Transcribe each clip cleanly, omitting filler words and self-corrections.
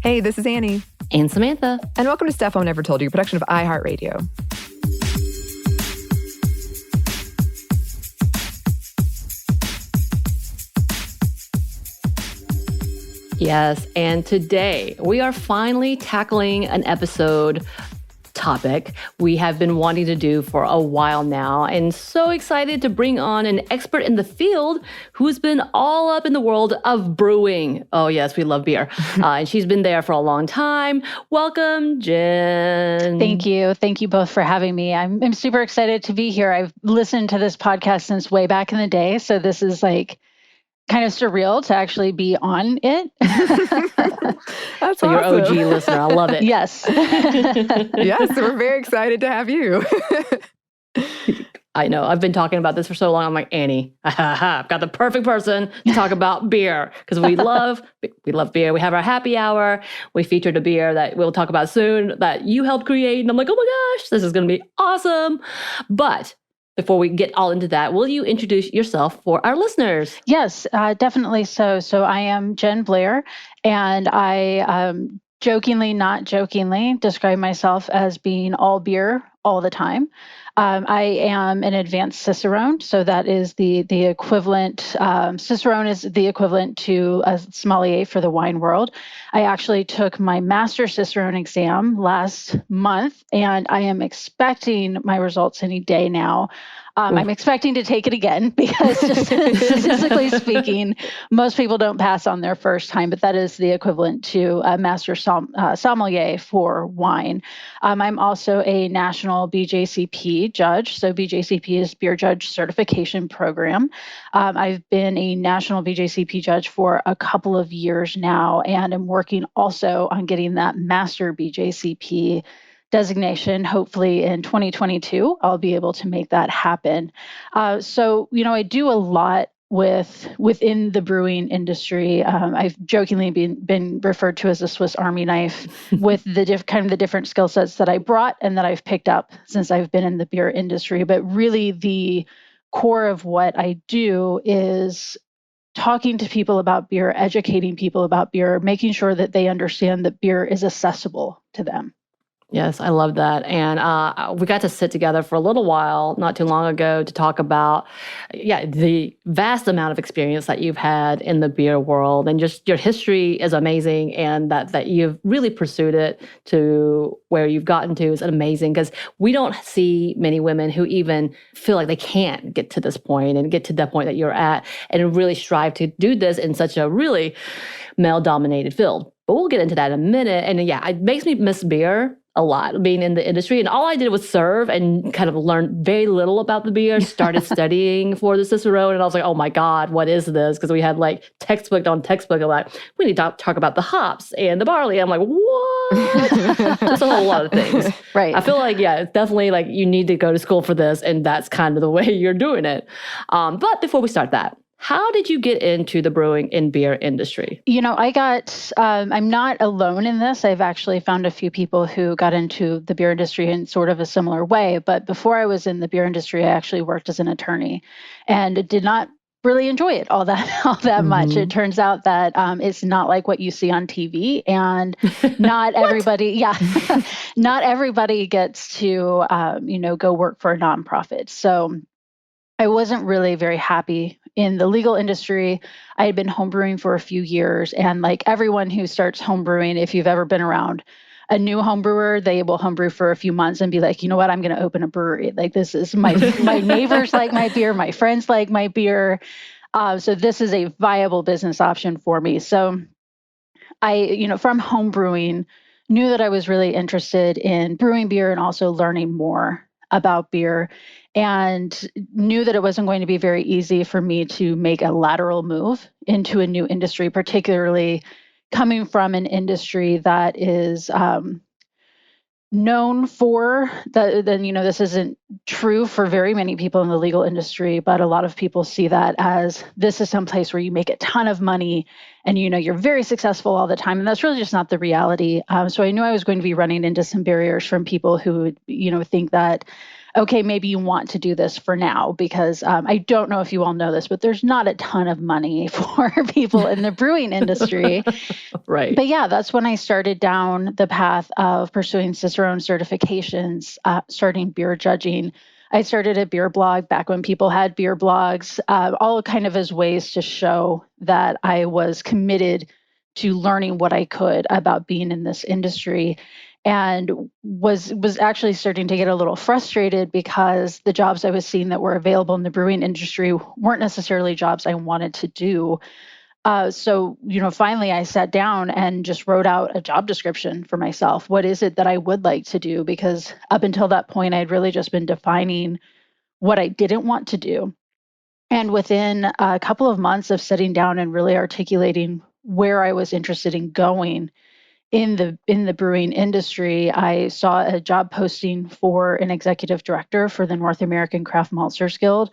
Hey, this is Anney. And Samantha. And welcome to Stuff Mom Never Told You, a production of iHeartRadio. Yes, and today we are finally tackling an episode topic we have been wanting to do for a while now, and so excited to bring on an expert in the field who's been all up in the world of brewing. Oh yes, we love beer. And she's been there for a long time. Welcome, Jen. Thank you. Thank you both for having me. I'm super excited to be here. I've listened to this podcast since way back in the day, so this is like kind of surreal to actually be on it. That's so awesome. You're OG listener. I love it. Yes. Yes, we're very excited to have you. I know. I've been talking about this for so long. I'm like, Anney, I've got the perfect person to talk about beer because we love beer. We have our happy hour. We featured a beer that we'll talk about soon that you helped create. And I'm like, oh my gosh, this is going to be awesome. But before we get all into that, will you introduce yourself for our listeners? Yes, definitely so. So I am Jen Blair, and I jokingly, not jokingly, describe myself as being all beer all the time. I am an advanced Cicerone, so that is the equivalent. Cicerone is the equivalent to a sommelier for the wine world. I actually took my Master Cicerone exam last month, and I am expecting my results any day now. I'm expecting to take it again because just statistically speaking, most people don't pass on their first time, but that is the equivalent to a master sommelier for wine. I'm also a national BJCP judge. So BJCP is Beer Judge Certification Program. I've been a national BJCP judge for a couple of years now, and I'm working also on getting that master BJCP designation. Hopefully in 2022, I'll be able to make that happen. So, I do a lot within the brewing industry. I've jokingly been referred to as a Swiss Army knife with the different skill sets that I brought and that I've picked up since I've been in the beer industry. But really the core of what I do is talking to people about beer, educating people about beer, making sure that they understand that beer is accessible to them. Yes, I love that. And we got to sit together for a little while, not too long ago, to talk about, the vast amount of experience that you've had in the beer world. And just your history is amazing. And that you've really pursued it to where you've gotten to is amazing. Because we don't see many women who even feel like they can't get to this point and get to the point that you're at and really strive to do this in such a really male-dominated field. But we'll get into that in a minute. And it makes me miss beer a lot, being in the industry. And all I did was serve and kind of learn very little about the beer, started studying for the Cicerone. And I was like, oh my God, what is this? Because we had like textbook on textbook. I'm like, we need to talk about the hops and the barley. I'm like, what? Just a whole lot of things. Right. I feel like, it's definitely like you need to go to school for this. And that's kind of the way you're doing it. But before we start that, how did you get into the brewing and beer industry? I'm not alone in this. I've actually found a few people who got into the beer industry in sort of a similar way. But before I was in the beer industry, I actually worked as an attorney and did not really enjoy it all that much. It turns out that it's not like what you see on TV, and not everybody, not everybody gets to, go work for a nonprofit. So I wasn't really very happy in the legal industry. I had been homebrewing for a few years, and like everyone who starts homebrewing, if you've ever been around a new homebrewer, they will homebrew for a few months and be like, you know what, I'm going to open a brewery. Like this is my neighbors like my beer, my friends like my beer. So this is a viable business option for me. So I, from homebrewing, knew that I was really interested in brewing beer and also learning more about beer, and knew that it wasn't going to be very easy for me to make a lateral move into a new industry, particularly coming from an industry that is known for this isn't true for very many people in the legal industry, but a lot of people see that as this is some place where you make a ton of money and you're very successful all the time, and that's really just not the reality. So I knew I was going to be running into some barriers from people who would think that okay, maybe you want to do this for now, because I don't know if you all know this, but there's not a ton of money for people in the brewing industry. Right. But yeah, that's when I started down the path of pursuing Cicerone certifications, starting beer judging. I started a beer blog back when people had beer blogs, all kind of as ways to show that I was committed to learning what I could about being in this industry, and was actually starting to get a little frustrated because the jobs I was seeing that were available in the brewing industry weren't necessarily jobs I wanted to do. So, finally I sat down and just wrote out a job description for myself. What is it that I would like to do? Because up until that point, I'd really just been defining what I didn't want to do. And within a couple of months of sitting down and really articulating where I was interested in going in the brewing industry, I saw a job posting for an executive director for the North American Craft Maltsters Guild.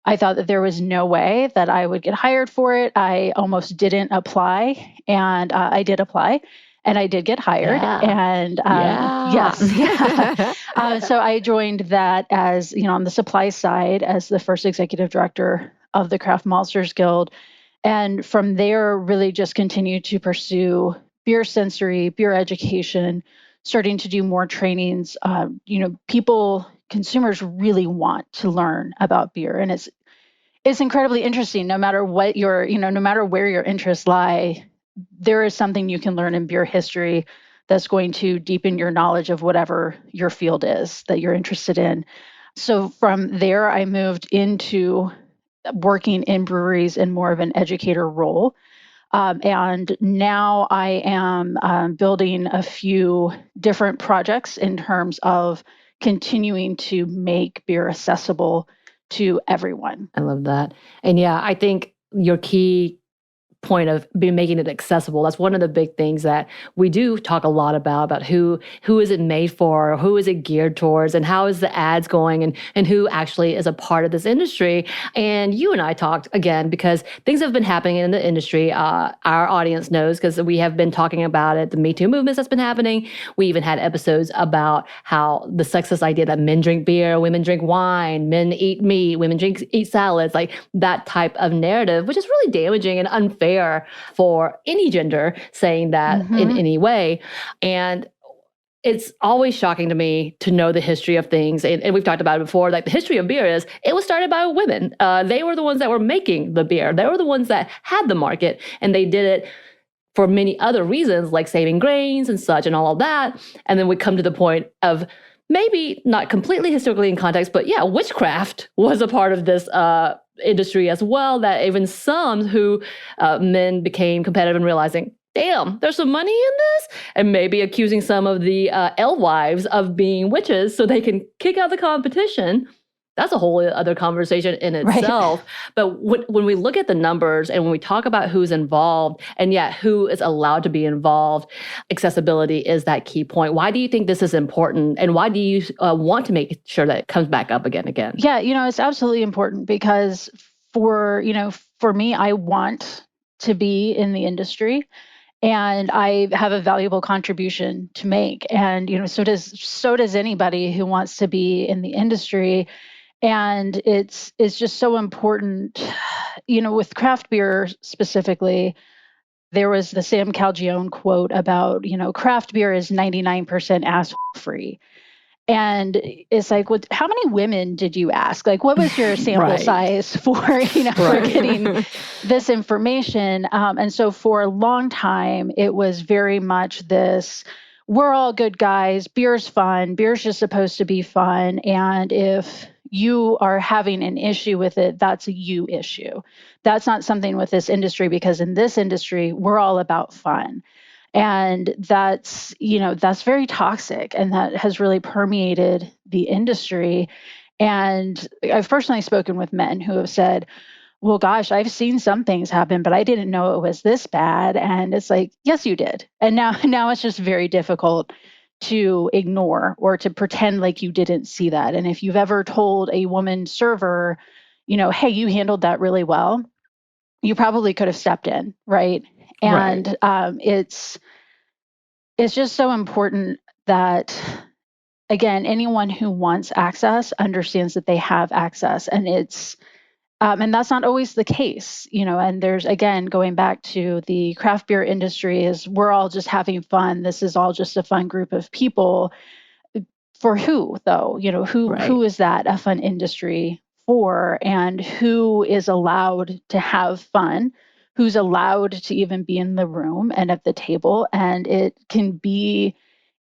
I thought that there was no way that I would get hired for it. I almost didn't apply, and I did apply, and I did get hired. Yeah. And Yeah. yes, so I joined that as, on the supply side as the first executive director of the Craft Maltsters Guild. And from there, really just continued to pursue beer sensory, beer education, starting to do more trainings. Consumers really want to learn about beer, and it's incredibly interesting. No matter what no matter where your interests lie, there is something you can learn in beer history that's going to deepen your knowledge of whatever your field is that you're interested in. So from there, I moved into working in breweries in more of an educator role. And now I am building a few different projects in terms of continuing to make beer accessible to everyone. I love that. And yeah, I think your key point of making it accessible, that's one of the big things that we do talk a lot about who is it made for, who is it geared towards, and how is the ads going, and who actually is a part of this industry. And you and I talked again because things have been happening in the industry. Our audience knows because we have been talking about it, the Me Too movement that's been happening. We even had episodes about how the sexist idea that men drink beer, women drink wine, men eat meat, women eat salads, like that type of narrative, which is really damaging and unfair for any gender saying that in any way. And it's always shocking to me to know the history of things. And we've talked about it before, like the history of beer is, it was started by women. They were the ones that were making the beer. They were the ones that had the market, and they did it for many other reasons, like saving grains and such and all of that. And then we come to the point of maybe not completely historically in context, but yeah, witchcraft was a part of this industry as well, that even some men became competitive and realizing, damn, there's some money in this, and maybe accusing some of the alewives of being witches so they can kick out the competition. That's a whole other conversation in itself. Right. But when we look at the numbers and when we talk about who's involved and yet who is allowed to be involved, accessibility is that key point. Why do you think this is important? And why do you want to make sure that it comes back up again? Yeah, it's absolutely important because for me, I want to be in the industry. And I have a valuable contribution to make. And, so does anybody who wants to be in the industry. And it's just so important, with craft beer specifically. There was the Sam Calgione quote about, craft beer is 99% asshole free. And it's like, how many women did you ask? Like, what was your sample size for, for getting this information? And so for a long time, it was very much this, we're all good guys. Beer's fun. Beer's just supposed to be fun. And if you are having an issue with it, that's a you issue. That's not something with this industry, because in this industry, we're all about fun. And that's very toxic, and that has really permeated the industry. And I've personally spoken with men who have said, well, gosh, I've seen some things happen, but I didn't know it was this bad. And it's like, yes, you did. And now it's just very difficult to ignore or to pretend like you didn't see that. And if you've ever told a woman server, hey, you handled that really well, you probably could have stepped in, right? And it's just so important that again, anyone who wants access understands that they have access, and and that's not always the case, and there's, again, going back to the craft beer industry, is we're all just having fun. This is all just a fun group of people. For who, though? Who Right. who is that a fun industry for, and who is allowed to have fun? Who's allowed to even be in the room and at the table? And it can be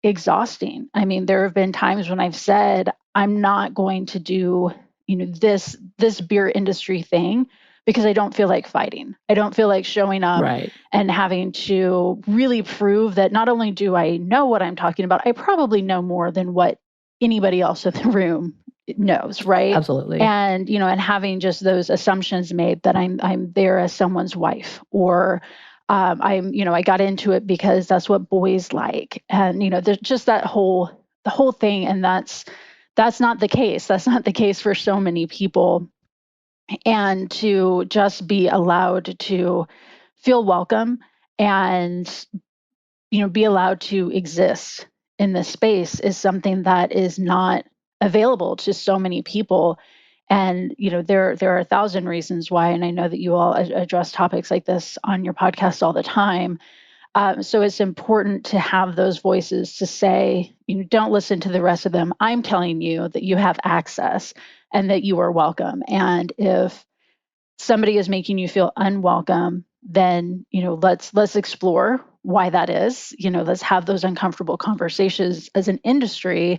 exhausting. I mean, there have been times when I've said, I'm not going to do, this beer industry thing because I don't feel like fighting. I don't feel like showing up Right. and having to really prove that not only do I know what I'm talking about, I probably know more than what anybody else in the room knows, right? Absolutely. And and having just those assumptions made that I'm there as someone's wife, or I got into it because that's what boys like, and there's just the whole thing, and that's not the case. That's not the case for so many people. And to just be allowed to feel welcome and be allowed to exist in this space is something that is not available to so many people. And there are 1,000 reasons why, and I know that you all address topics like this on your podcast all the time. So it's important to have those voices to say, don't listen to the rest of them. I'm telling you that you have access and that you are welcome. And if somebody is making you feel unwelcome, then let's explore why that is. Let's have those uncomfortable conversations as an industry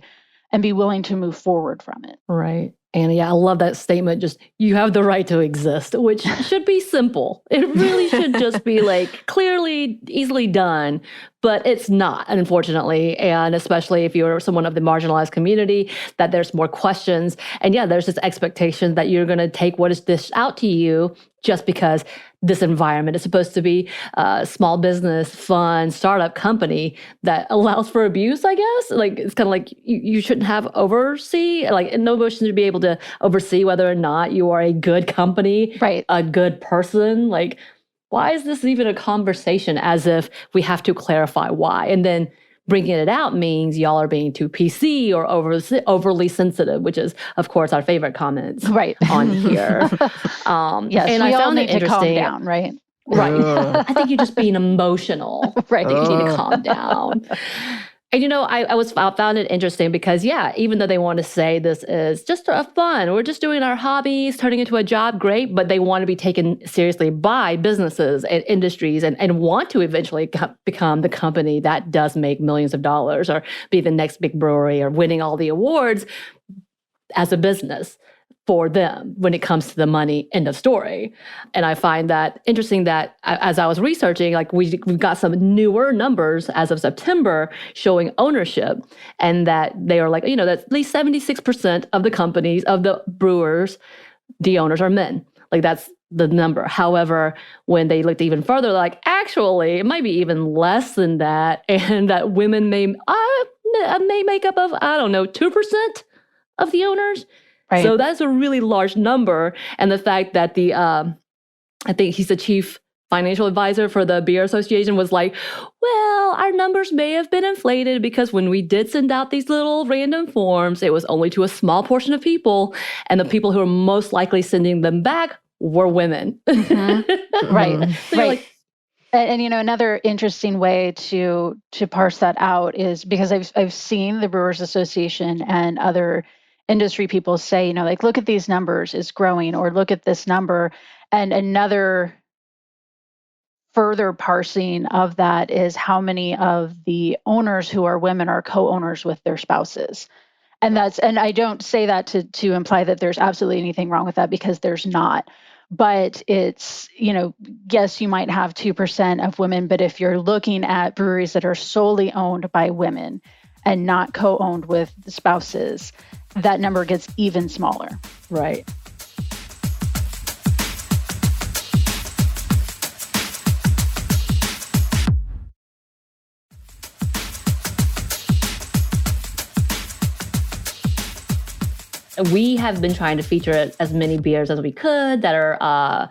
and be willing to move forward from it. Right. And yeah, I love that statement. Just, you have the right to exist, which should be simple. It really should just be like clearly, easily done, but it's not, unfortunately. And especially if you're someone of the marginalized community, that there's more questions. And yeah, there's this expectation that you're going to take what is dished out to you just because this environment is supposed to be a small business, fun, startup company that allows for abuse, I guess. Like, it's kind of like you shouldn't have oversee, like, and no one should be able to oversee whether or not you are a good company, right, a good person. Like, why is this even a conversation, as if we have to clarify why? And then bringing it out means y'all are being too PC or overly sensitive, which is, of course, our favorite comments right on here. Yes, and we I all found need it to calm interesting. down, right? Right. I think you're just being emotional. Right. I think you need to calm down. And I found it interesting because, yeah, even though they want to say this is just a fun, we're just doing our hobbies, turning into a job, great, but they want to be taken seriously by businesses and industries and want to eventually become the company that does make millions of dollars or be the next big brewery or winning all the awards as a business for them when it comes to the money, end of story. And I find that interesting that as I was researching, like we've got some newer numbers as of September showing ownership, and that they are like, that at least 76% of the companies, of the brewers, the owners are men. Like, that's the number. However, when they looked even further, like, actually, it might be even less than that, and that women may make up of, 2% of the owners. Right. So that's a really large number. And the fact that I think he's the chief financial advisor for the Beer Association, was like, well, our numbers may have been inflated because when we did send out these little random forms, it was only to a small portion of people. And the people who are most likely sending them back were women. Mm-hmm. Right. So right. like, and another interesting way to parse that out is because I've seen the Brewers Association and other industry people say, like, look at these numbers, it's growing, or look at this number. And another further parsing of that is how many of the owners who are women are co-owners with their spouses. And I don't say that to imply that there's absolutely anything wrong with that, because there's not. But it's, yes, you might have 2% of women, but if you're looking at breweries that are solely owned by women and not co-owned with spouses, that number gets even smaller. Right. We have been trying to feature as many beers as we could that are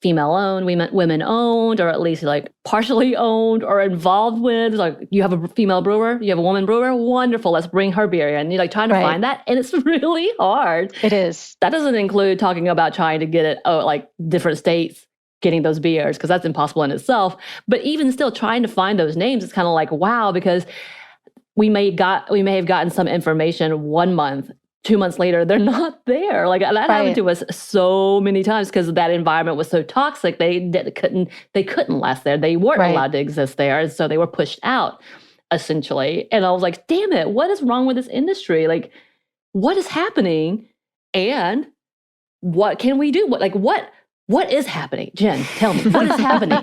female-owned, women owned, or at least like partially owned or involved with. Like, you have a female brewer, you have a woman brewer, wonderful, let's bring her beer. And you're like trying to find that, and it's really hard. It is. That doesn't include talking about trying to get it, like different states getting those beers, because that's impossible in itself. But even still, trying to find those names, it's kind of like, wow, because we may have gotten some information 1 month, 2 months later, they're not there. Like, that happened to us so many times because that environment was so toxic. They couldn't last there. They weren't allowed to exist there. And so they were pushed out, essentially. And I was like, damn it, what is wrong with this industry? Like, what is happening? And what can we do? What is happening? Jen, tell me, what is happening?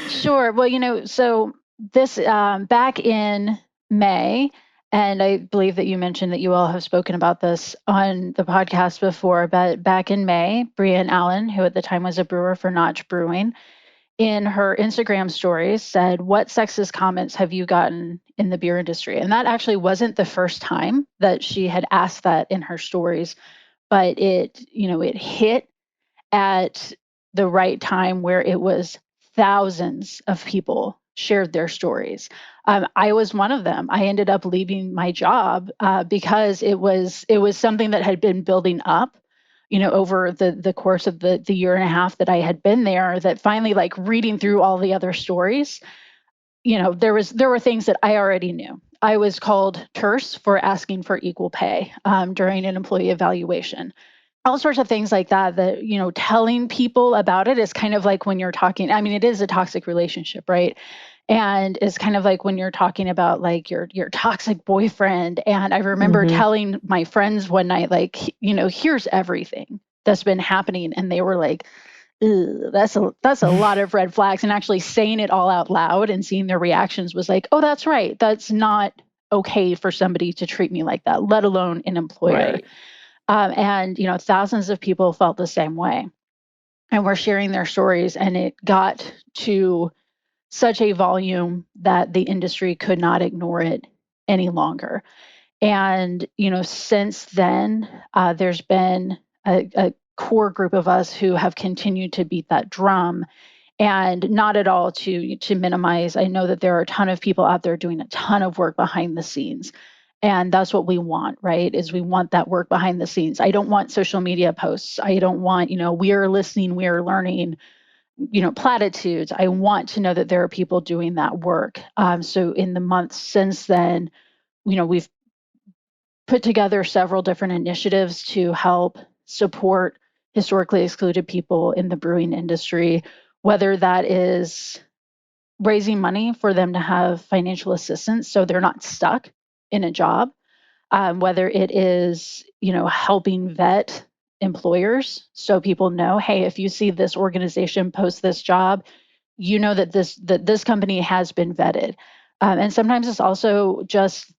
Sure. Well, so this back in May, and I believe that you mentioned that you all have spoken about this on the podcast before, but back in May, Brianne Allen, who at the time was a brewer for Notch Brewing, in her Instagram stories said, "What sexist comments have you gotten in the beer industry?" And that actually wasn't the first time that she had asked that in her stories, but it hit at the right time where it was thousands of people shared their stories. I was one of them. I ended up leaving my job because it was something that had been building up, over the course of the year and a half that I had been there. That finally, like reading through all the other stories, there were things that I already knew. I was called terse for asking for equal pay during an employee evaluation. All sorts of things like that, telling people about it is kind of like when you're talking, I mean, it is a toxic relationship, right? And it's kind of like when you're talking about like your toxic boyfriend. And I remember telling my friends one night, like, here's everything that's been happening. And they were like, that's a lot of red flags. And actually saying it all out loud and seeing their reactions was like, oh, that's right. That's not okay for somebody to treat me like that, let alone an employer. Right. And thousands of people felt the same way and were sharing their stories. And it got to such a volume that the industry could not ignore it any longer. And, since then, there's been a core group of us who have continued to beat that drum, and not at all to minimize. I know that there are a ton of people out there doing a ton of work behind the scenes. And that's what we want, right? Is we want that work behind the scenes. I don't want social media posts. I don't want, we are listening, we are learning, platitudes. I want to know that there are people doing that work. So in the months since then, we've put together several different initiatives to help support historically excluded people in the brewing industry, whether that is raising money for them to have financial assistance so they're not stuck in a job, whether it is, helping vet employers so people know, hey, if you see this organization post this job, that this company has been vetted. And sometimes it's also just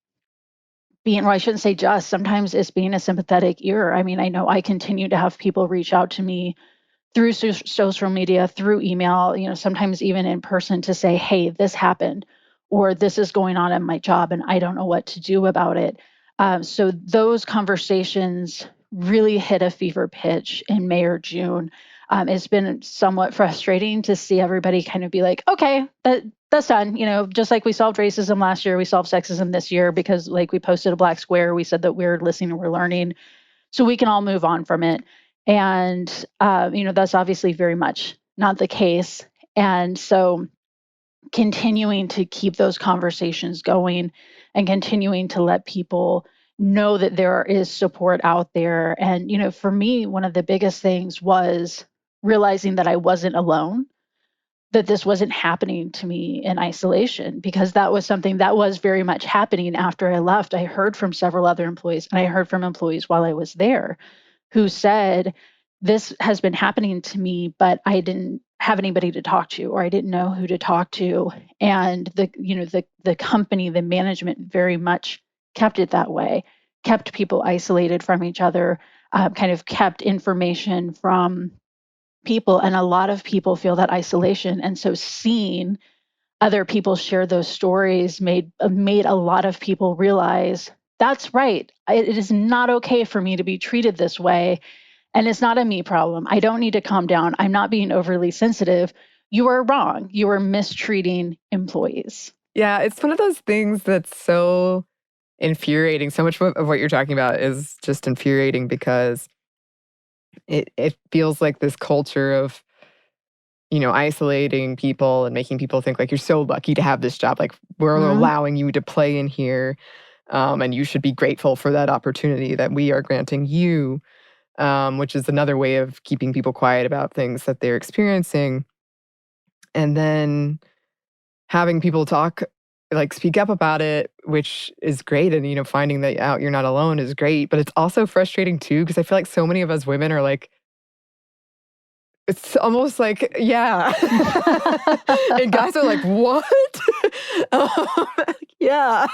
being, or I shouldn't say just, sometimes it's being a sympathetic ear. I mean, I know I continue to have people reach out to me through social media, through email, sometimes even in person to say, hey, this happened, or this is going on in my job and I don't know what to do about it. So those conversations really hit a fever pitch in May or June. It's been somewhat frustrating to see everybody kind of be like, okay, that's done. Just like we solved racism last year, we solved sexism this year because like we posted a black square, we said that we're listening and we're learning, so we can all move on from it. And, that's obviously very much not the case. And so continuing to keep those conversations going and continuing to let people know that there is support out there. And, for me, one of the biggest things was realizing that I wasn't alone, that this wasn't happening to me in isolation, because that was something that was very much happening after I left. I heard from several other employees, and I heard from employees while I was there who said, this has been happening to me, but I didn't have anybody to talk to, or I didn't know who to talk to. And the company, the management very much kept it that way, kept people isolated from each other, kind of kept information from people. And a lot of people feel that isolation. And so seeing other people share those stories made a lot of people realize, that's right, it is not okay for me to be treated this way. And it's not a me problem. I don't need to calm down. I'm not being overly sensitive. You are wrong. You are mistreating employees. Yeah, it's one of those things that's so infuriating. So much of what you're talking about is just infuriating because it feels like this culture of, isolating people and making people think like you're so lucky to have this job. Like we're Mhm. allowing you to play in here, and you should be grateful for that opportunity that we are granting you, which is another way of keeping people quiet about things that they're experiencing. And then having people talk, like speak up about it, which is great. And, finding that out you're not alone is great. But it's also frustrating too, because I feel like so many of us women are like, it's almost like, yeah. And guys are like, what? Um, yeah.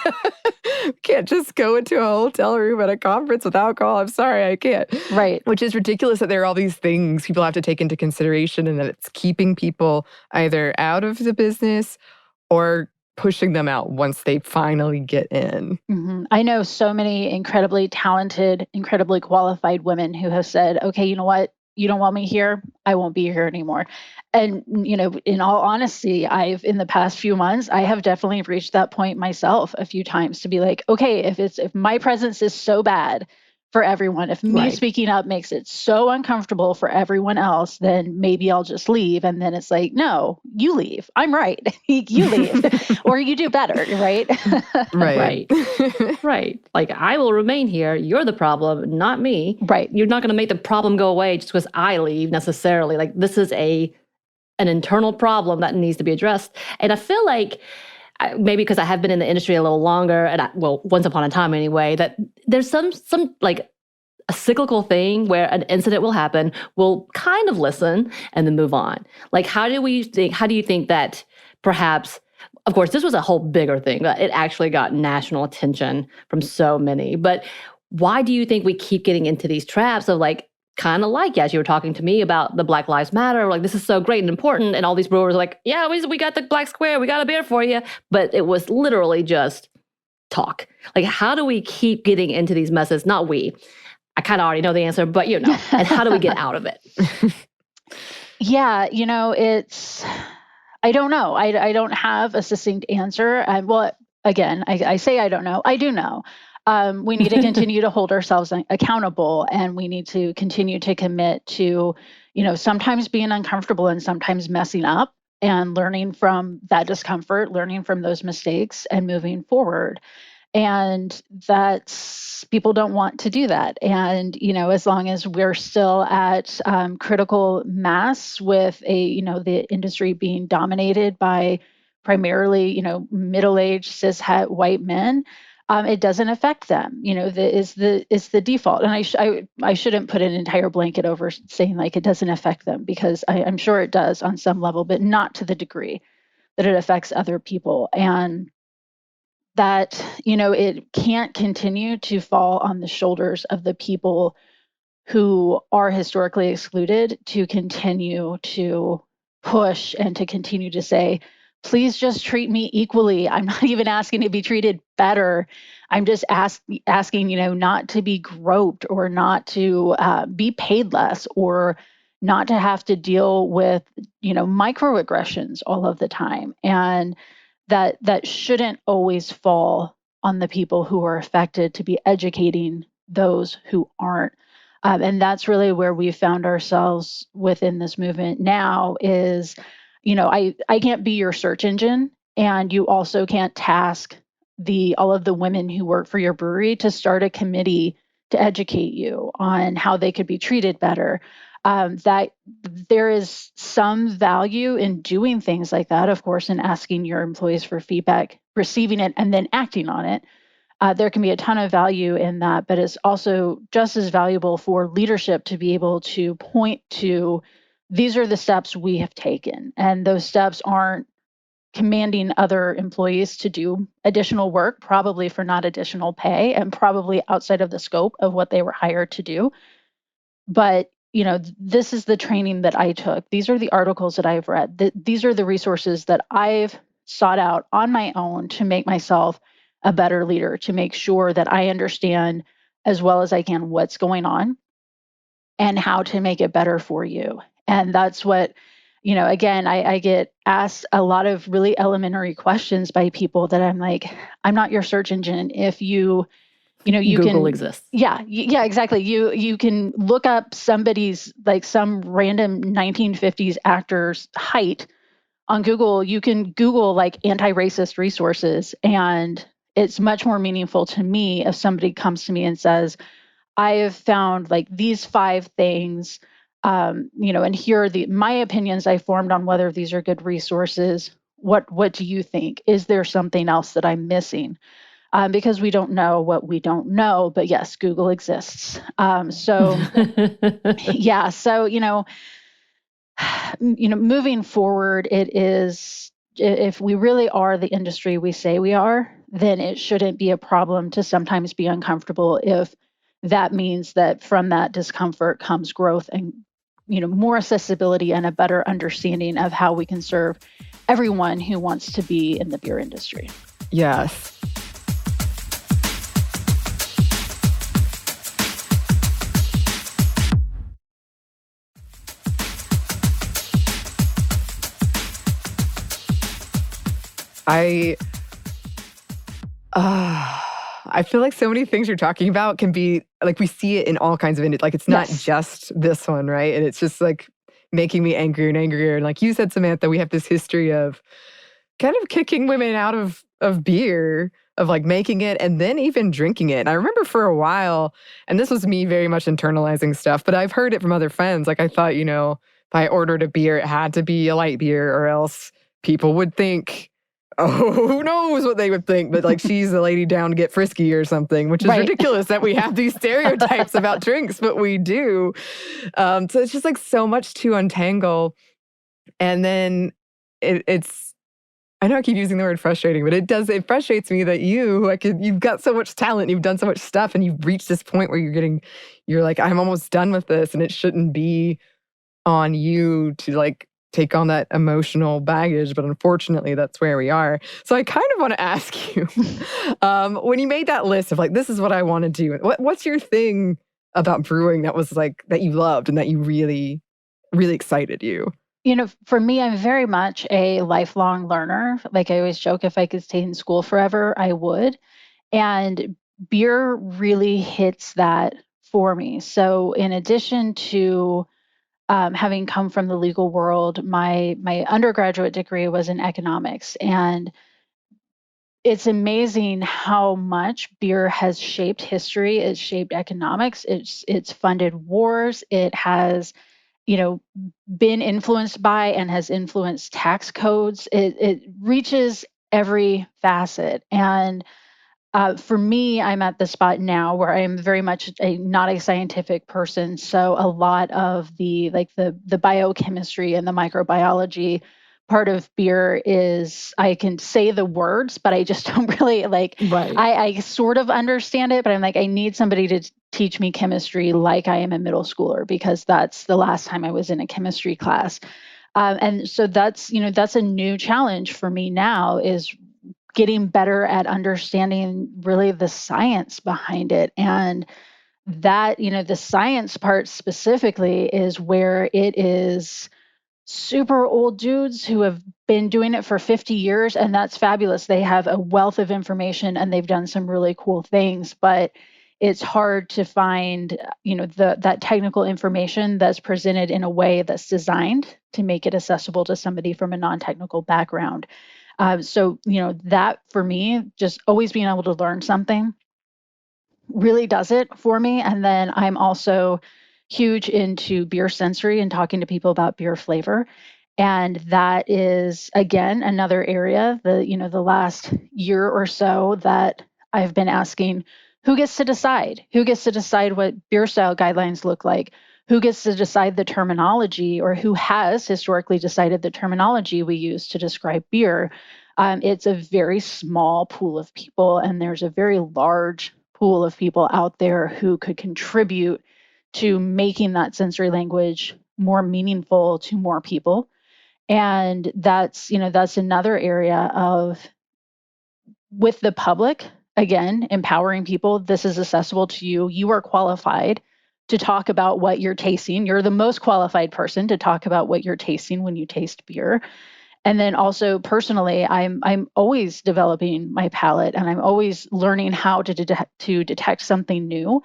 Can't just go into a hotel room at a conference with alcohol. I'm sorry, I can't. Right. Which is ridiculous that there are all these things people have to take into consideration and that it's keeping people either out of the business or pushing them out once they finally get in. I know so many incredibly talented, incredibly qualified women who have said, okay, you know what? You don't want me here. I won't be here anymore. And, in all honesty, in the past few months, I have definitely reached that point myself a few times to be like, okay, if my presence is so bad for everyone, if me Right. speaking up makes it so uncomfortable for everyone else, then maybe I'll just leave. And then it's like, no, you leave. I'm right. You leave or you do better. Right. Right. Right. Like, I will remain here. You're the problem, not me. Right. You're not going to make the problem go away just because I leave necessarily. Like, this is an internal problem that needs to be addressed. And I feel like maybe because I have been in the industry a little longer, and once upon a time anyway, that there's some like a cyclical thing where an incident will happen, we'll kind of listen and then move on. Like, how do you think that perhaps, of course, this was a whole bigger thing, that it actually got national attention from so many, but why do you think we keep getting into these traps of like, kind of like, as you were talking to me about the Black Lives Matter, like this is so great and important, and all these brewers are like, yeah, we got the black square, we got a beer for you, but it was literally just talk. Like, how do we keep getting into these messes? Not we. I kind of already know the answer, but and how do we get out of it? Yeah, I don't know. I don't have a succinct answer. Well, again, I say I don't know. I do know. We need to continue to hold ourselves accountable, and we need to continue to commit to, sometimes being uncomfortable and sometimes messing up and learning from that discomfort, learning from those mistakes and moving forward. And that's people don't want to do that. And, as long as we're still at critical mass with the industry being dominated by primarily, middle-aged cishet white men, it doesn't affect them. It's the default. And I shouldn't put an entire blanket over saying like it doesn't affect them, because I'm sure it does on some level, but not to the degree that it affects other people. And that, it can't continue to fall on the shoulders of the people who are historically excluded to continue to push and to continue to say, please just treat me equally. I'm not even asking to be treated better. I'm just asking, not to be groped or not to be paid less or not to have to deal with, microaggressions all of the time. And that shouldn't always fall on the people who are affected to be educating those who aren't. And that's really where we found ourselves within this movement now is, I can't be your search engine, and you also can't task all of the women who work for your brewery to start a committee to educate you on how they could be treated better. That there is some value in doing things like that, of course, in asking your employees for feedback, receiving it, and then acting on it. There can be a ton of value in that, but it's also just as valuable for leadership to be able to point to these are the steps we have taken. And those steps aren't commanding other employees to do additional work, probably for not additional pay and probably outside of the scope of what they were hired to do. But this is the training that I took. These are the articles that I've read. These are the resources that I've sought out on my own to make myself a better leader, to make sure that I understand as well as I can what's going on and how to make it better for you. And that's what, again, I get asked a lot of really elementary questions by people that I'm like, I'm not your search engine. If you Google can, exists. yeah, exactly. You can look up somebody's, like some random 1950s actor's height on Google. You can Google like anti-racist resources, and it's much more meaningful to me if somebody comes to me and says, I have found like these 5 things, and here are my opinions I formed on whether these are good resources. What do you think? Is there something else that I'm missing? Because we don't know what we don't know, but yes, Google exists. So yeah, so moving forward, it is, if we really are the industry we say we are, then it shouldn't be a problem to sometimes be uncomfortable if that means that from that discomfort comes growth and more accessibility and a better understanding of how we can serve everyone who wants to be in the beer industry. Yes. I feel like so many things you're talking about can be like, we see it in all kinds of like, it's not Yes. just this one, right? And it's just like making me angrier and angrier. And like you said, Samantha, we have this history of kind of kicking women out of beer, of like making it and then even drinking it. And I remember for a while, and this was me very much internalizing stuff, but I've heard it from other friends. Like I thought, if I ordered a beer, it had to be a light beer or else people would think, oh, who knows what they would think, but like she's the lady down to get frisky or something, which is Right. ridiculous that we have these stereotypes about drinks, but we do. So it's just like so much to untangle. And then it's, I know I keep using the word frustrating, but it frustrates me that you've got so much talent, you've done so much stuff, and you've reached this point where you're like, I'm almost done with this, and it shouldn't be on you to like take on that emotional baggage, but unfortunately that's where we are. So I kind of want to ask you, when you made that list of like, this is what I want to do, what's your thing about brewing that was like, that you loved and that you really, really excited you? For me, I'm very much a lifelong learner. Like I always joke, if I could stay in school forever, I would. And beer really hits that for me. So, in addition to having come from the legal world, my undergraduate degree was in economics, and it's amazing how much beer has shaped history. It's shaped economics. It's funded wars. It has you know, been influenced by and has influenced tax codes. It reaches every facet. And for me, I'm at the spot now where I'm very much not a scientific person. So a lot of the biochemistry and the microbiology part of beer is, I can say the words, but I just don't really like. Right. I sort of understand it, but I'm like, I need somebody to teach me chemistry like I am a middle schooler, because that's the last time I was in a chemistry class. And so that's a new challenge for me now, is getting better at understanding really the science behind it. And that, the science part specifically is where it is super old dudes who have been doing it for 50 years. And that's fabulous. They have a wealth of information and they've done some really cool things, but it's hard to find, that technical information that's presented in a way that's designed to make it accessible to somebody from a non-technical background. So, that for me, just always being able to learn something really does it for me. And then I'm also huge into beer sensory and talking to people about beer flavor. And that is, again, another area, the last year or so, that I've been asking, who gets to decide? Who gets to decide what beer style guidelines look like? Who gets to decide the terminology, or who has historically decided the terminology we use to describe beer? It's a very small pool of people, and there's a very large pool of people out there who could contribute to making that sensory language more meaningful to more people. And that's another area of, with the public, again, empowering people. This is accessible to you. You are qualified to talk about what you're tasting. You're the most qualified person to talk about what you're tasting when you taste beer. And then also personally, I'm always developing my palate, and I'm always learning how to detect something new.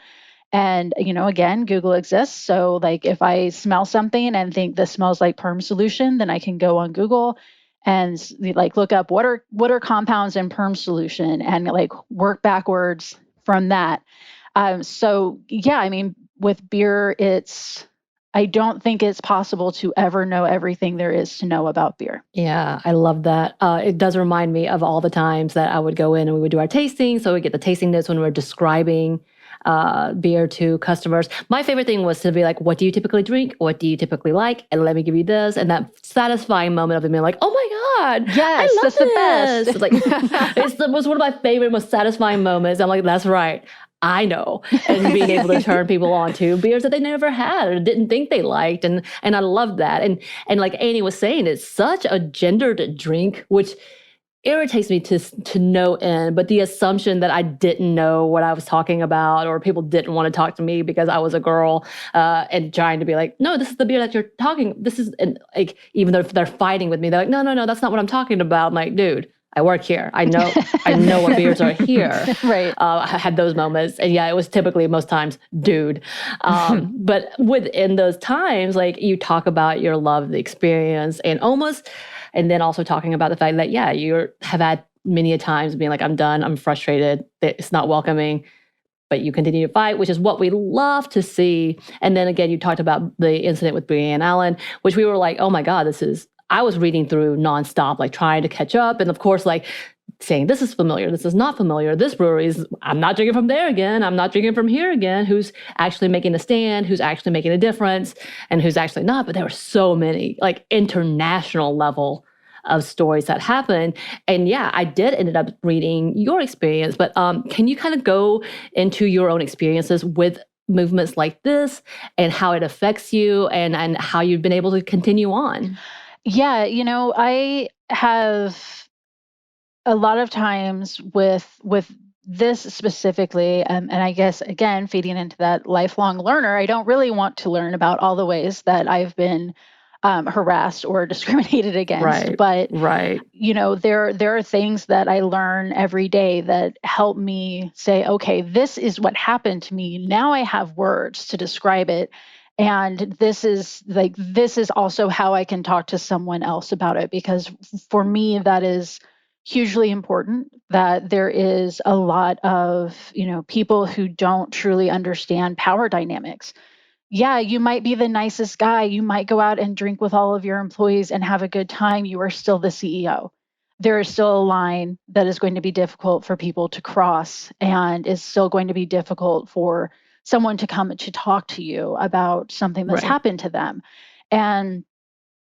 And, again, Google exists. So like if I smell something and think this smells like perm solution, then I can go on Google and like look up what are compounds in perm solution and like work backwards from that. So yeah, I mean, with beer, I don't think it's possible to ever know everything there is to know about beer. Yeah, I love that. It does remind me of all the times that I would go in and we would do our tasting. So we get the tasting notes when we're describing beer to customers. My favorite thing was to be like, what do you typically drink? What do you typically like? And let me give you this. And that satisfying moment of it being like, oh my God, Yes, I love that's the best. this. Like, it was one of my favorite, most satisfying moments. I'm like, that's right. I know. And being able to turn people on to beers that they never had or didn't think they liked. And I love that. And like Anney was saying, it's such a gendered drink, which irritates me to no end. But the assumption that I didn't know what I was talking about, or people didn't want to talk to me because I was a girl, and trying to be like, no, this is the beer that you're talking. This is, and like, even though if they're fighting with me, they're like, no, that's not what I'm talking about. I'm like, dude, I work here. I know what beers are here. Right. I had those moments. And yeah, it was typically most times, dude. But within those times, like you talk about your love of the experience and then also talking about the fact that, yeah, you have had many a times being like, I'm done, I'm frustrated, it's not welcoming, but you continue to fight, which is what we love to see. And then again, you talked about the incident with Brienne Allen, which we were like, oh my God, I was reading through nonstop, like trying to catch up. And of course, like saying, this is familiar, this is not familiar. This brewery I'm not drinking from there again. I'm not drinking from here again. Who's actually making a stand, who's actually making a difference, and who's actually not. But there were so many like international level of stories that happened. And yeah, I did ended up reading your experience, but can you kind of go into your own experiences with movements like this and how it affects you and how you've been able to continue on? Yeah, I have a lot of times with this specifically, and I guess again feeding into that lifelong learner, I don't really want to learn about all the ways that I've been harassed or discriminated against. But right. there are things that I learn every day that help me say, okay, this is what happened to me. Now I have words to describe it. And this is also how I can talk to someone else about it, because for me, that is hugely important, that there is a lot of, people who don't truly understand power dynamics. Yeah, you might be the nicest guy. You might go out and drink with all of your employees and have a good time. You are still the CEO. There is still a line that is going to be difficult for people to cross, and is still going to be difficult for someone to come to talk to you about something that's happened to them. And,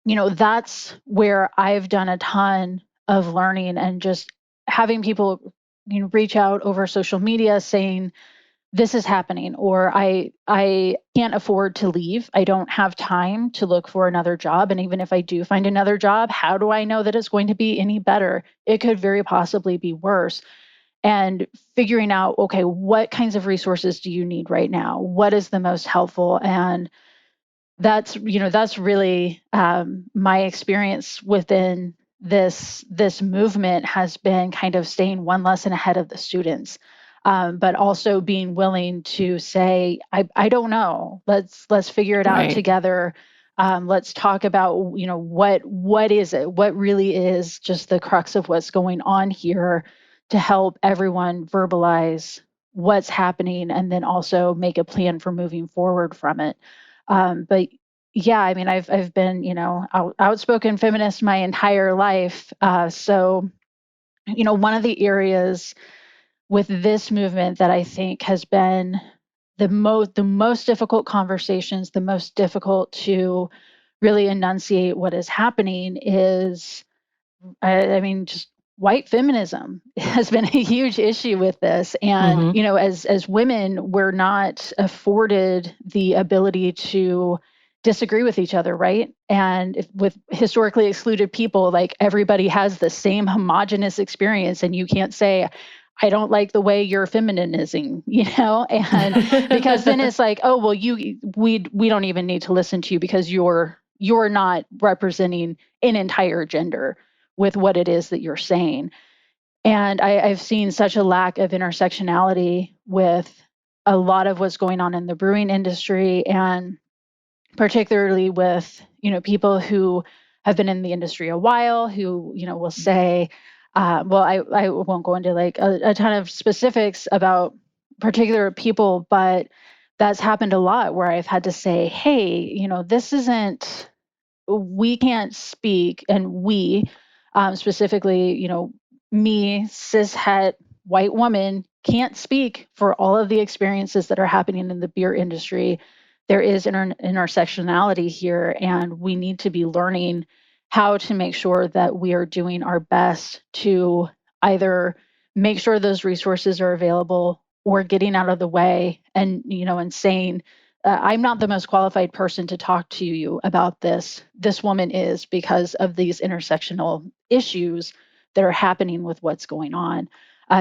that's where I've done a ton of learning, and just having people, reach out over social media saying, this is happening, or I can't afford to leave. I don't have time to look for another job. And even if I do find another job, how do I know that it's going to be any better? It could very possibly be worse. And figuring out, okay, what kinds of resources do you need right now? What is the most helpful? And that's really my experience within this movement has been kind of staying one lesson ahead of the students. But also being willing to say, I don't know. Let's figure it out together. Let's talk about, what is it? What really is just the crux of what's going on here, to help everyone verbalize what's happening, and then also make a plan for moving forward from it. But yeah, I mean, I've been, outspoken feminist my entire life. So, one of the areas with this movement that I think has been the most difficult conversations, the most difficult to really enunciate what is happening is, I mean, just white feminism has been a huge issue with this. And, as women, we're not afforded the ability to disagree with each other, right? And with historically excluded people, like everybody has the same homogenous experience, and you can't say, I don't like the way you're femininizing, and because then it's like, oh, well, we don't even need to listen to you because you're not representing an entire gender with what it is that you're saying. And I've seen such a lack of intersectionality with a lot of what's going on in the brewing industry, and particularly with, people who have been in the industry a while, who, will say, well, I won't go into like a ton of specifics about particular people, but that's happened a lot where I've had to say, hey, this isn't, we can't speak, and we, specifically, me, cishet, white woman, can't speak for all of the experiences that are happening in the beer industry. There is intersectionality here, and we need to be learning how to make sure that we are doing our best to either make sure those resources are available or getting out of the way and, and saying, I'm not the most qualified person to talk to you about this. This woman is, because of these intersectional issues that are happening with what's going on.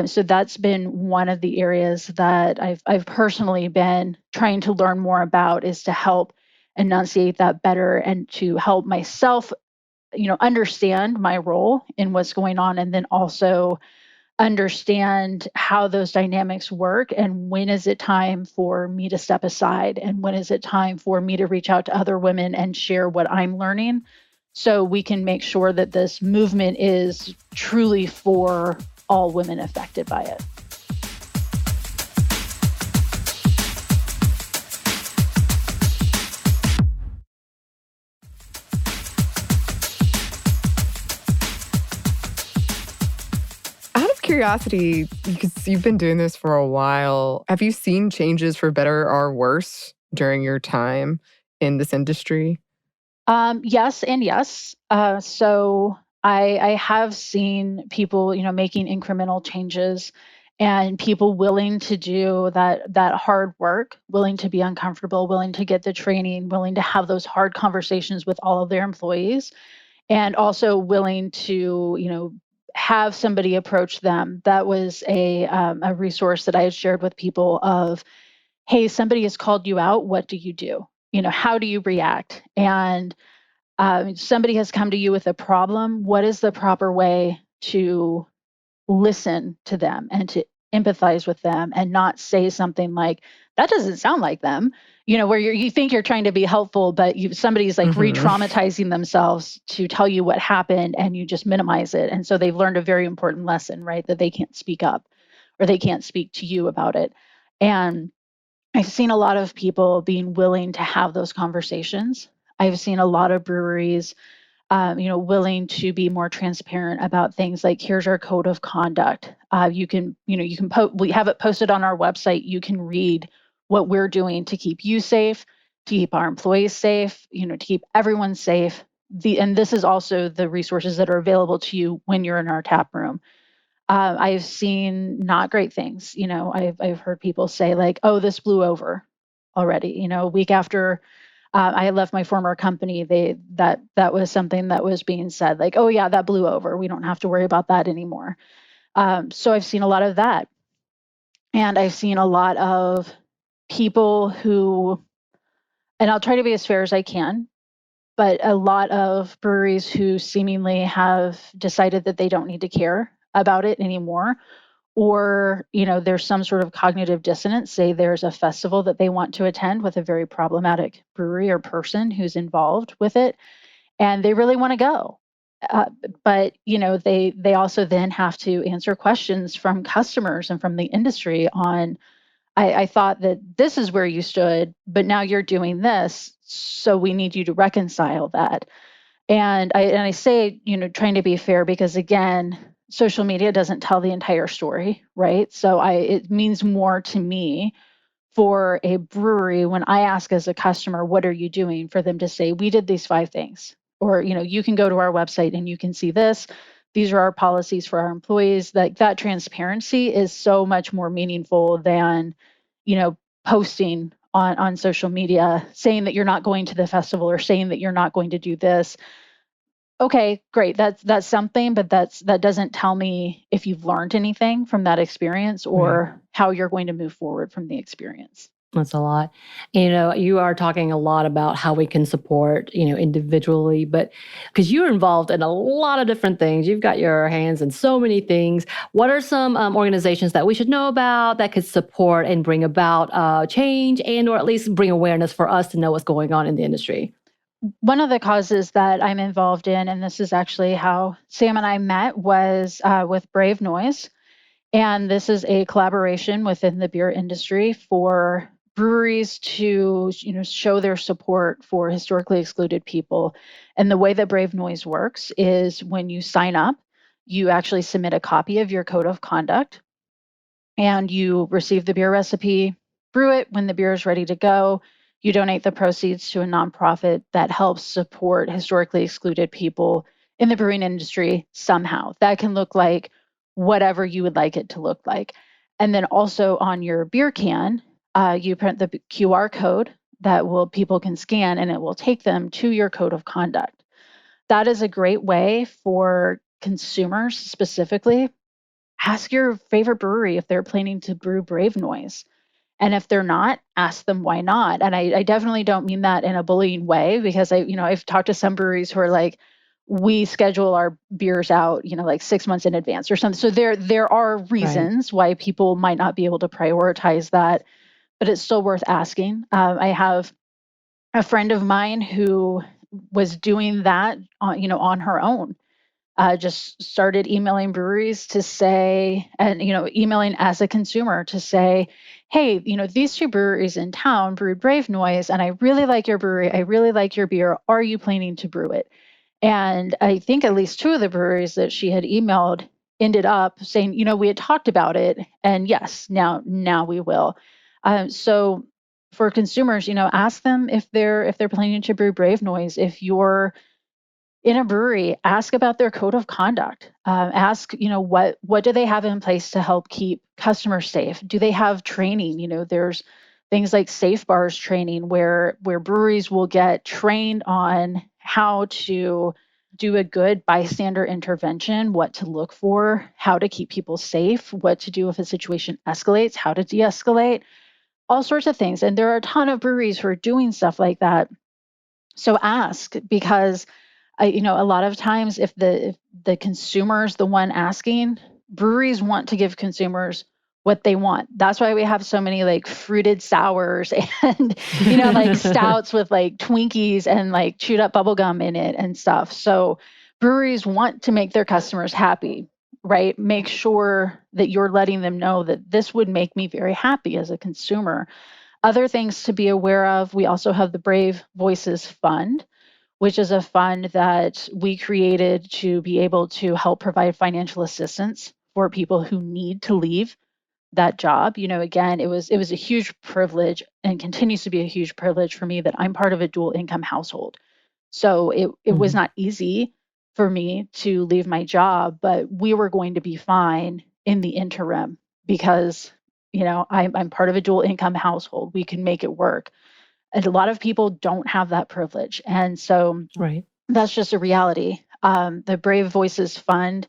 So that's been one of the areas that I've personally been trying to learn more about, is to help enunciate that better and to help myself, understand my role in what's going on, and then also understand how those dynamics work, and when is it time for me to step aside, and when is it time for me to reach out to other women and share what I'm learning, so we can make sure that this movement is truly for all women affected by it. Out of curiosity, because you've been doing this for a while, have you seen changes for better or worse during your time in this industry? Yes and yes. So I have seen people, making incremental changes, and people willing to do that hard work, willing to be uncomfortable, willing to get the training, willing to have those hard conversations with all of their employees, and also willing to, have somebody approach them. That was a resource that I had shared with people of, hey, somebody has called you out. What do you do? How do you react? And somebody has come to you with a problem. What is the proper way to listen to them and to empathize with them, and not say something like, that doesn't sound like them, where you think you're trying to be helpful, but somebody's like Mhm. re-traumatizing themselves to tell you what happened, and you just minimize it. And so they've learned a very important lesson, right? That they can't speak up, or they can't speak to you about it. And I've seen a lot of people being willing to have those conversations. I've seen a lot of breweries, willing to be more transparent about things like, here's our code of conduct. We have it posted on our website. You can read what we're doing to keep you safe, to keep our employees safe, to keep everyone safe. And this is also the resources that are available to you when you're in our tap room. I've seen not great things. I've heard people say like, "Oh, this blew over already." A week after I had left my former company, that was something that was being said, like, "Oh yeah, that blew over. We don't have to worry about that anymore." So I've seen a lot of that, and I've seen a lot of people who, and I'll try to be as fair as I can, but a lot of breweries who seemingly have decided that they don't need to care about it anymore, or there's some sort of cognitive dissonance. Say there's a festival that they want to attend with a very problematic brewery or person who's involved with it, and they really want to go, uh, but they also then have to answer questions from customers and from the industry on, I thought that this is where you stood, but now you're doing this, so we need you to reconcile that. And I say, trying to be fair, because again, social media doesn't tell the entire story, right? So it means more to me for a brewery, when I ask as a customer, what are you doing, for them to say, we did these 5 things. Or, you can go to our website and you can see this. These are our policies for our employees. Like, that transparency is so much more meaningful than, posting on social media saying that you're not going to the festival, or saying that you're not going to do this. Okay, great. That's something, but that doesn't tell me if you've learned anything from that experience Right. or how you're going to move forward from the experience. That's a lot. You are talking a lot about how we can support, individually, but because you're involved in a lot of different things, you've got your hands in so many things. What are some organizations that we should know about that could support and bring about change and or at least bring awareness for us to know what's going on in the industry? One of the causes that I'm involved in, and this is actually how Sam and I met, was with Brave Noise. And this is a collaboration within the beer industry for breweries to, show their support for historically excluded people. And the way that Brave Noise works is when you sign up, you actually submit a copy of your code of conduct and you receive the beer recipe, brew it when the beer is ready to go. You donate the proceeds to a nonprofit that helps support historically excluded people in the brewing industry somehow. That can look like whatever you would like it to look like. And then also on your beer can, you print the QR code that will people can scan and it will take them to your code of conduct. That is a great way for consumers specifically. Ask your favorite brewery if they're planning to brew Brave Noise. And if they're not, ask them why not. And I definitely don't mean that in a bullying way because I've talked to some breweries who are like, we schedule our beers out, like 6 months in advance or something. So there are Right. reasons why people might not be able to prioritize that, but it's still worth asking. I have a friend of mine who was doing that on her own, just started emailing breweries to say, and emailing as a consumer to say, hey, these two breweries in town brewed Brave Noise, and I really like your brewery. I really like your beer. Are you planning to brew it? And I think at least two of the breweries that she had emailed ended up saying, we had talked about it, and yes, now we will. So for consumers, ask them if they're planning to brew Brave Noise. If you're in a brewery, ask about their code of conduct. Ask, what do they have in place to help keep customers safe? Do they have training? There's things like safe bars training where breweries will get trained on how to do a good bystander intervention, what to look for, how to keep people safe, what to do if a situation escalates, how to de-escalate, all sorts of things. And there are a ton of breweries who are doing stuff like that. So ask because a lot of times if the consumer's the one asking, breweries want to give consumers what they want. That's why we have so many like fruited sours and like stouts with like Twinkies and like chewed up bubble gum in it and stuff. So breweries want to make their customers happy, right? Make sure that you're letting them know that this would make me very happy as a consumer. Other things to be aware of, we also have the Brave Voices Fund, which is a fund that we created to be able to help provide financial assistance for people who need to leave that job. Again, it was a huge privilege and continues to be a huge privilege for me that I'm part of a dual income household. So it was Mhm. not easy for me to leave my job, but we were going to be fine in the interim because I'm part of a dual income household. We can make it work. And a lot of people don't have that privilege. And so Right. that's just a reality. The Brave Voices Fund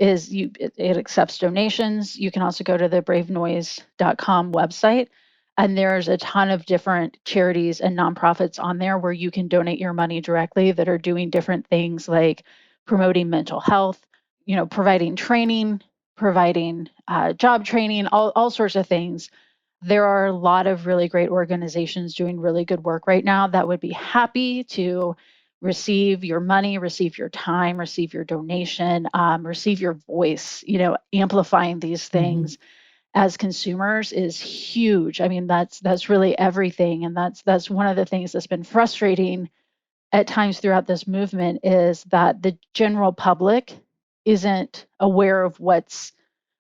it accepts donations. You can also go to the bravenoise.com website, and there's a ton of different charities and nonprofits on there where you can donate your money directly that are doing different things like promoting mental health, providing training, providing job training, all sorts of things. There are a lot of really great organizations doing really good work right now that would be happy to receive your money, receive your time, receive your donation, receive your voice. Amplifying these Mhm. things as consumers is huge. I mean, that's really everything, and that's one of the things that's been frustrating at times throughout this movement is that the general public isn't aware of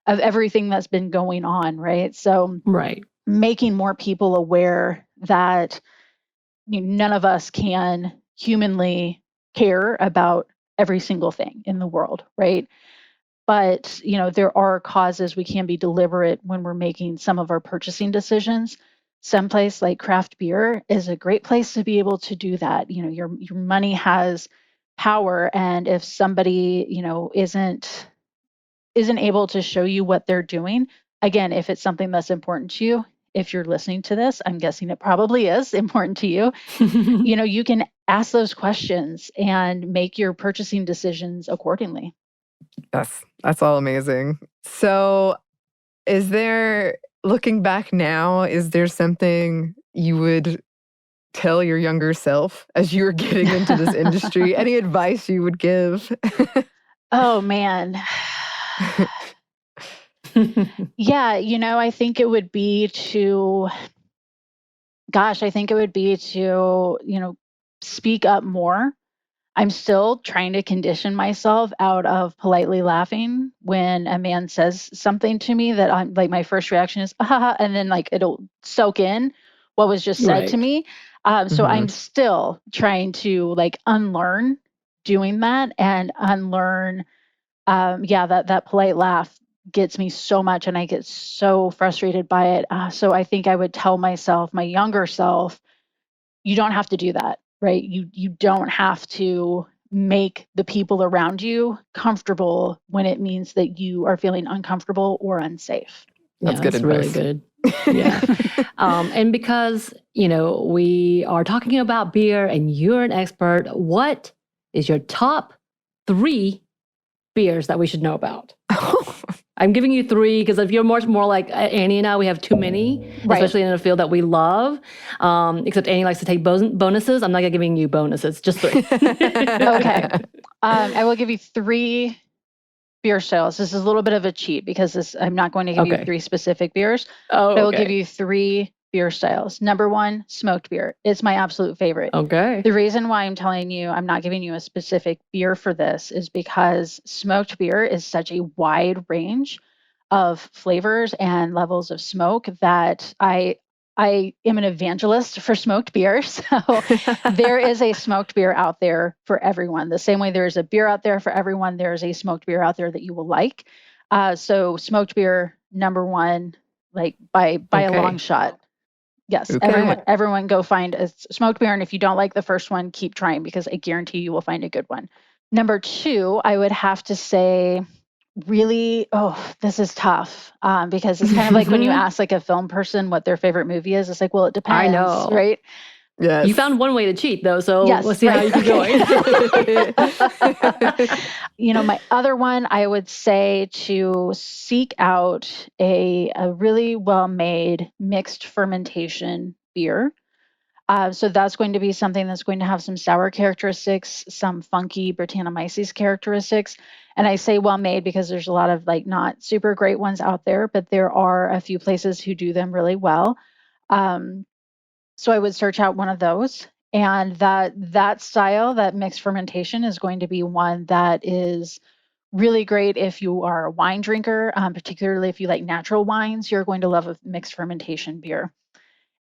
everything that's been going on, right? So Right. making more people aware that none of us can humanly care about every single thing in the world, right? But, there are causes we can be deliberate when we're making some of our purchasing decisions. Someplace like craft beer is a great place to be able to do that. Your money has power. And if somebody, isn't able to show you what they're doing, again, if it's something that's important to you, if you're listening to this, I'm guessing it probably is important to you, you can ask those questions and make your purchasing decisions accordingly. That's all amazing. So looking back now, is there something you would tell your younger self as you were getting into this industry? Any advice you would give? Oh, man. Yeah, I think it would be to speak up more. I'm still trying to condition myself out of politely laughing when a man says something to me that I'm like, my first reaction is, ah, and then like it'll soak in what was just said to Right. me. So I'm still trying to like unlearn doing that and unlearn, that polite laugh gets me so much and I get so frustrated by it. So I think I would tell myself, my younger self, you don't have to do that, right? You don't have to make the people around you comfortable when it means that you are feeling uncomfortable or unsafe. That's good really advice. good. Yeah. And because, we are talking about beer and you're an expert, what is your top 3 beers that we should know about? I'm giving you 3 because if you're much more like Anney and I, we have too many, especially in a field that we love. Except Anney likes to take bonuses. I'm not giving you bonuses, just 3. Okay. I will give you 3 beer styles. This is a little bit of a cheat because I'm not going to give you 3 specific beers. Oh, I will give you 3 beer styles. Number 1, smoked beer. It's my absolute favorite. Okay. The reason why I'm telling you I'm not giving you a specific beer for this is because smoked beer is such a wide range of flavors and levels of smoke that I am an evangelist for smoked beer. So there is a smoked beer out there for everyone. The same way there is a beer out there for everyone, there is a smoked beer out there that you will like. So smoked beer, number 1, like by a long shot. Yes, everyone go find a smoked beer. And if you don't like the first one, keep trying because I guarantee you will find a good one. Number 2, I would have to say, really, this is tough because it's kind of like when you ask like a film person what their favorite movie is. It's like, well, it depends, I know. right? Yes. You found one way to cheat though, so Yes, let's see how you can join. My other one, I would say to seek out a really well-made mixed fermentation beer. So that's going to be something that's going to have some sour characteristics, some funky Brettanomyces characteristics. And I say well-made because there's a lot of like not super great ones out there, but there are a few places who do them really well. So I would search out one of those. And that style, that mixed fermentation, is going to be one that is really great if you are a wine drinker, particularly if you like natural wines. You're going to love a mixed fermentation beer.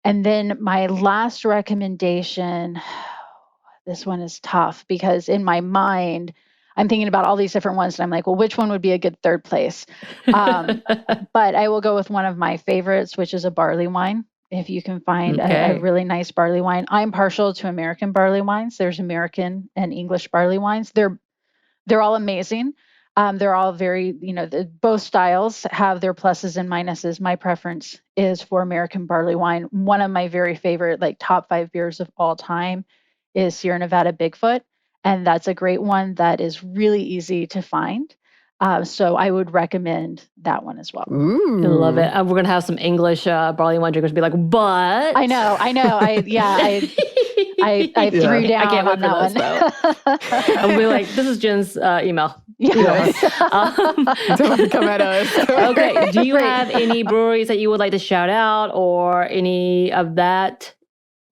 And then my last recommendation, this one is tough because in my mind, I'm thinking about all these different ones and I'm like, well, which one would be a good third place? But I will go with one of my favorites, which is a barley wine. If you can find a really nice barley wine. I'm partial to American barley wines. There's American and English barley wines. They're all amazing. They're all very, both styles have their pluses and minuses. My preference is for American barley wine. One of my very favorite, like top 5 beers of all time is Sierra Nevada Bigfoot. And that's a great one that is really easy to find. So I would recommend that one as well. Ooh. I love it. We're going to have some English barley wine drinkers be like, but. I know. I threw down I can't wait on that one. I'll be like, this is Jen's email. Yes. Don't come at us. Okay. Do you have any breweries that you would like to shout out or any of that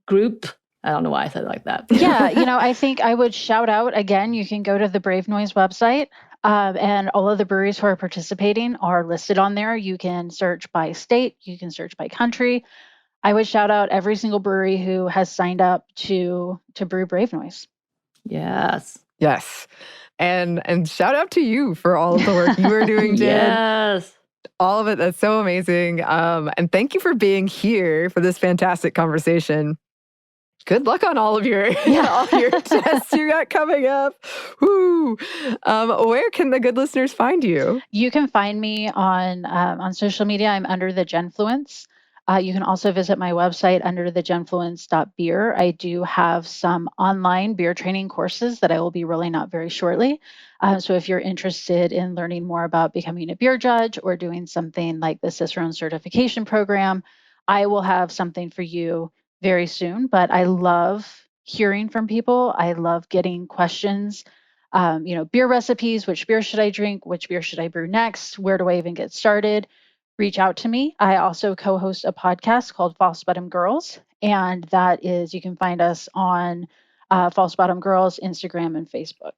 group? I don't know why I said it like that. Yeah. I think I would shout out again. You can go to the Brave Noise website. And all of the breweries who are participating are listed on there. You can search by state. You can search by country. I would shout out every single brewery who has signed up to brew Brave Noise. Yes. Yes. And shout out to you for all of the work you are doing, Jen. Yes. All of it. That's so amazing. And thank you for being here for this fantastic conversation. Good luck on all of your all your tests you got coming up. Woo. Where can the good listeners find you? You can find me on social media. I'm under the Genfluence. You can also visit my website under thegenfluence.beer. I do have some online beer training courses that I will be rolling out very shortly. So if you're interested in learning more about becoming a beer judge or doing something like the Cicerone certification program, I will have something for you very soon. But I love hearing from people. I love getting questions. Beer recipes, which beer should I drink? Which beer should I brew next? Where do I even get started? Reach out to me. I also co-host a podcast called False Bottom Girls, and that is, you can find us on False Bottom Girls, Instagram, and Facebook.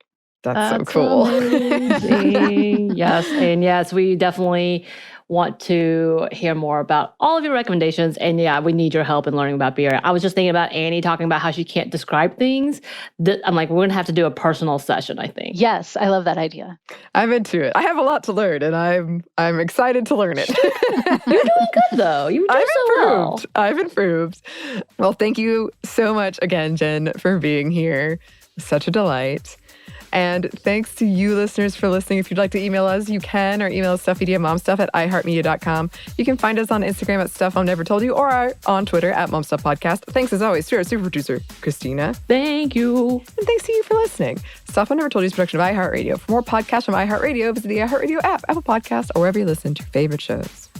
That's so cool. Amazing. Yes, we definitely want to hear more about all of your recommendations. And yeah, we need your help in learning about beer. I was just thinking about Anney talking about how she can't describe things. I'm like, we're going to have to do a personal session, I think. Yes, I love that idea. I'm into it. I have a lot to learn, and I'm excited to learn it. You're doing good, though. You do so well. I've improved. Well, thank you so much again, Jen, for being here. Such a delight. And thanks to you listeners for listening. If you'd like to email us, you can, or email us stuffmediamomstuff@iheartmedia.com. You can find us on Instagram at Stuff Mom Never Told You, or on Twitter at MomStuffPodcast. Thanks as always to our super producer, Christina. Thank you. And thanks to you for listening. Stuff Mom Never Told You is a production of iHeartRadio. For more podcasts from iHeartRadio, visit the iHeartRadio app, Apple Podcasts, or wherever you listen to your favorite shows.